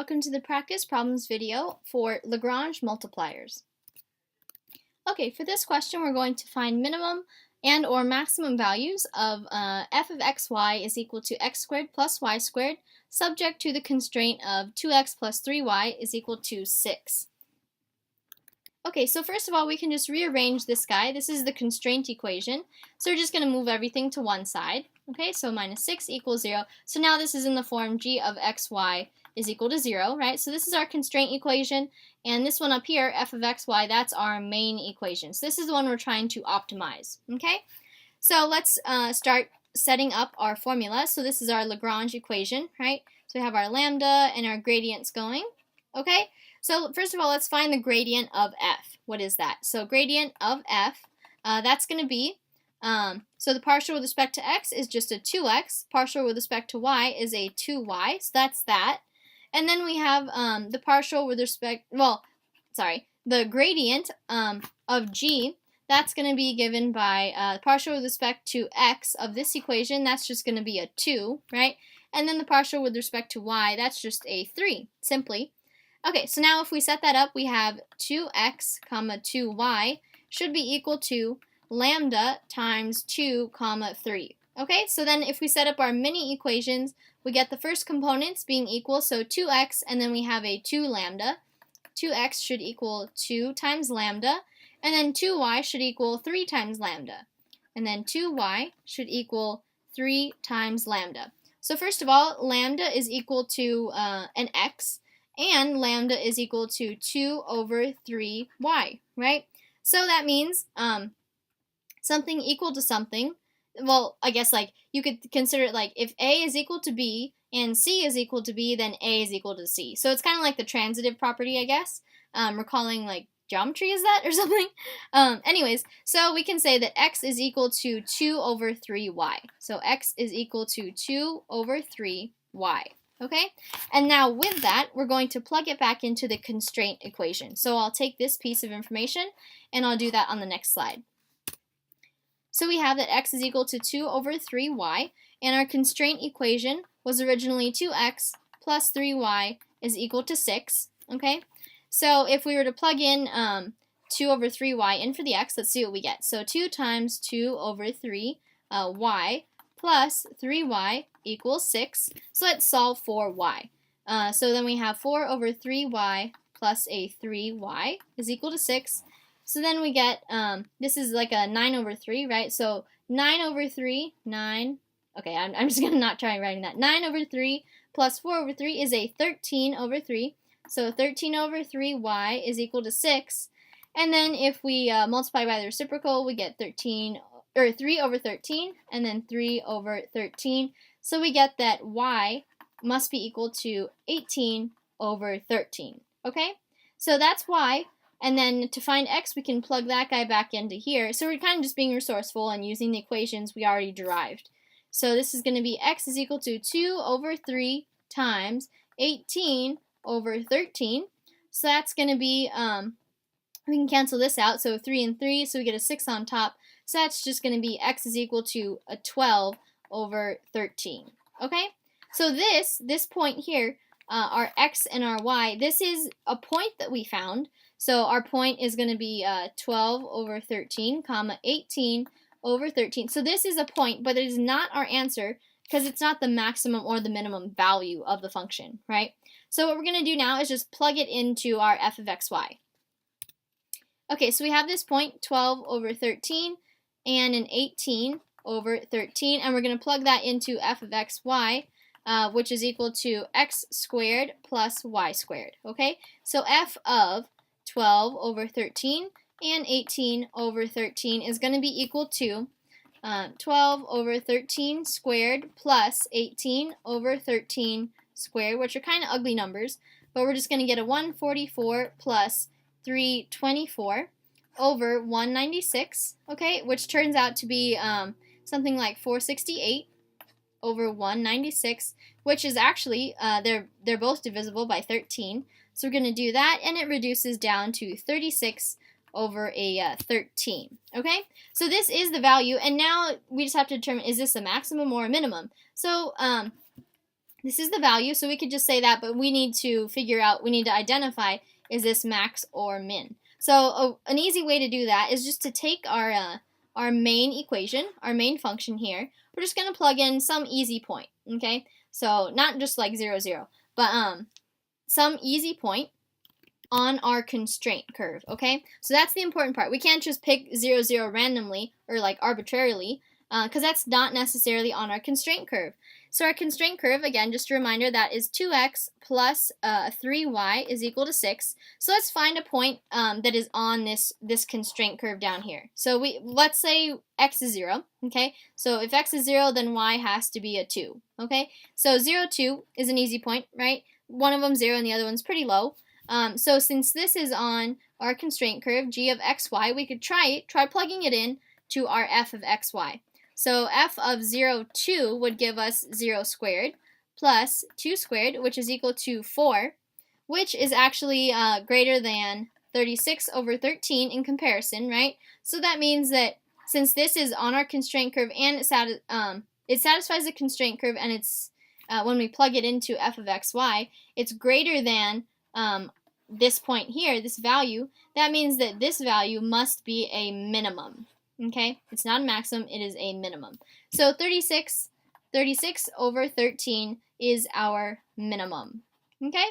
welcome to the practice problems video for Lagrange multipliers. Okay, for this question we're going to find minimum and or maximum values of f of xy is equal to x squared plus y squared, subject to the constraint of 2x plus 3y is equal to 6. Okay, so first of all we can just rearrange this guy. This is the constraint equation, so we're just going to move everything to one side. Okay, so minus 6 equals 0. So now this is in the form g of xy is equal to 0, right? So this is our constraint equation, and this one up here, f of xy, that's our main equation. So this is the one we're trying to optimize, okay? So let's start setting up our formula. So this is our Lagrange equation, right? So we have our lambda and our gradients going, okay? So first of all, let's find the gradient of f. What is that? So gradient of f, that's going to be, so the partial with respect to x is just a 2x, partial with respect to y is a 2y, so that's that. And then we have the partial with respect, the gradient of g, that's going to be given by partial with respect to x of this equation, that's just going to be a 2, right? And then the partial with respect to y, that's just a 3, simply. Okay, so now if we set that up, we have 2x comma 2y should be equal to lambda times 2 comma 3. Okay, so then if we set up our mini equations, we get the first components being equal, so 2x, and then we have a 2 lambda. 2x should equal 2 times lambda, and then 2y should equal 3 times lambda. And then 2y should equal 3 times lambda. So first of all, lambda is equal to an x, and lambda is equal to 2 over 3y, right? So that means something equal to something. Well, I guess like you could consider it like if A is equal to B and C is equal to B, then A is equal to C. So it's kind of like the transitive property, I guess. Recalling like geometry, is that or something? Anyways, so we can say that x is equal to 2 over 3y. So x is equal to 2 over 3y. Okay? And now with that, we're going to plug it back into the constraint equation. So I'll take this piece of information and I'll do that on the next slide. So we have that x is equal to 2 over 3y, and our constraint equation was originally 2x plus 3y is equal to 6, okay? So if we were to plug in 2 over 3y in for the x, let's see what we get. So 2 times 2 over 3 y plus 3y equals 6. So let's solve for y. So then we have 4 over 3y plus a 3y is equal to 6. So then we get, this is like a 9 over 3, right? So 9 over 3, 9, okay, I'm just going to not try writing that. 9 over 3 plus 4 over 3 is a 13 over 3. So 13 over 3y is equal to 6. And then if we multiply by the reciprocal, we get 3 over 13, and then 3 over 13. So we get that y must be equal to 18 over 13, okay? So that's y. And then to find x, we can plug that guy back into here. So we're kind of just being resourceful and using the equations we already derived. So this is going to be x is equal to 2 over 3 times 18 over 13. So that's going to be, we can cancel this out. So 3 and 3, so we get a 6 on top. So that's just going to be x is equal to a 12 over 13. Okay? So this point here, our x and our y, this is a point that we found. So our point is going to be 12 over 13, comma 18 over 13. So this is a point, but it is not our answer because it's not the maximum or the minimum value of the function, right? So what we're going to do now is just plug it into our f of xy. Okay, so we have this point, 12 over 13, and an 18 over 13, and we're going to plug that into f of xy, which is equal to x squared plus y squared, okay? So f of 12 over 13 and 18 over 13 is going to be equal to 12 over 13 squared plus 18 over 13 squared, which are kind of ugly numbers, but we're just going to get a 144 plus 324 over 196, okay, which turns out to be something like 468 over 196, which is actually, they're both divisible by 13. So we're going to do that, and it reduces down to 36 over a 13. Okay, so this is the value, and now we just have to determine, is this a maximum or a minimum? So This is the value, so we could just say that, but we need to figure out, we need to identify, is this max or min? So an easy way to do that is just to take our main equation, our main function here. We're just going to plug in some easy point, okay? So not just like 0, 0, but some easy point on our constraint curve, okay? So that's the important part. We can't just pick 0, 0 randomly or like arbitrarily, because that's not necessarily on our constraint curve. So our constraint curve, again, just a reminder, that is 2x plus 3y is equal to 6. So let's find a point that is on this constraint curve down here. So let's say x is 0, okay? So if x is 0, then y has to be a 2, okay? So 0, 2 is an easy point, right? One of them 0 and the other one's pretty low. So since this is on our constraint curve, g of xy, we could try plugging it in to our f of xy. So f of 0, 2 would give us 0 squared plus 2 squared, which is equal to 4, which is actually greater than 36 over 13 in comparison, right? So that means that since this is on our constraint curve and it satisfies the constraint curve, and it's when we plug it into f of xy, it's greater than this point here, this value. That means that this value must be a minimum. Okay, it's not a maximum, it is a minimum. So 36 over 13 is our minimum. Okay?